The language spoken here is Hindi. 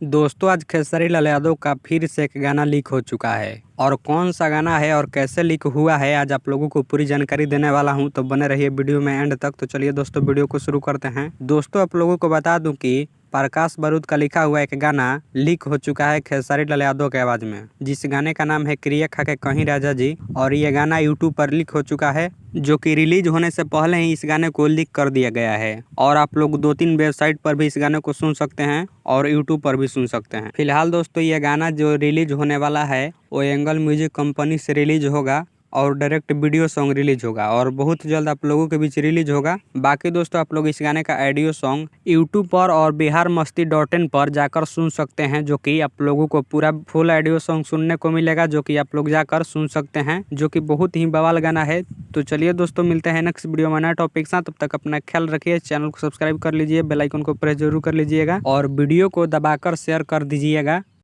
दोस्तों आज खेसारी लाल यादव का फिर से एक गाना लीक हो चुका है और कौन सा गाना है और कैसे लीक हुआ है आज आप लोगों को पूरी जानकारी देने वाला हूं। तो बने रहिए वीडियो में एंड तक। तो चलिए दोस्तों वीडियो को शुरू करते हैं। दोस्तों आप लोगों को बता दूं कि प्रकाश बारूद का लिखा हुआ एक गाना लीक हो चुका है खेसारी लाल यादव के आवाज में, जिस गाने का नाम है क्रिया खा के कहीं राजा जी। और ये गाना यूट्यूब पर लीक हो चुका है, जो कि रिलीज होने से पहले ही इस गाने को लीक कर दिया गया है। और आप लोग 2-3 वेबसाइट पर भी इस गाने को सुन सकते हैं और यूट्यूब पर भी सुन सकते हैं। फिलहाल दोस्तों ये गाना जो रिलीज होने वाला है वो एंगल म्यूजिक कंपनी से रिलीज होगा और डायरेक्ट वीडियो सॉन्ग रिलीज होगा और बहुत जल्द आप लोगों के बीच रिलीज होगा। बाकी दोस्तों आप लोग इस गाने का ऑडियो सॉन्ग यूट्यूब पर और biharmasti.in पर जाकर सुन सकते हैं, जो कि आप लोगों को पूरा फुल ऑडियो सॉन्ग सुनने को मिलेगा, जो कि आप लोग जाकर सुन सकते हैं, जो कि बहुत ही बवाल गाना है। तो चलिए दोस्तों मिलते हैं नेक्स्ट वीडियो में नया टॉपिक साथ। तब तक अपना ख्याल रखिए, चैनल को सब्सक्राइब कर लीजिए, बेल आइकन को प्रेस जरूर कर लीजिएगा और वीडियो को दबाकर शेयर कर दीजिएगा।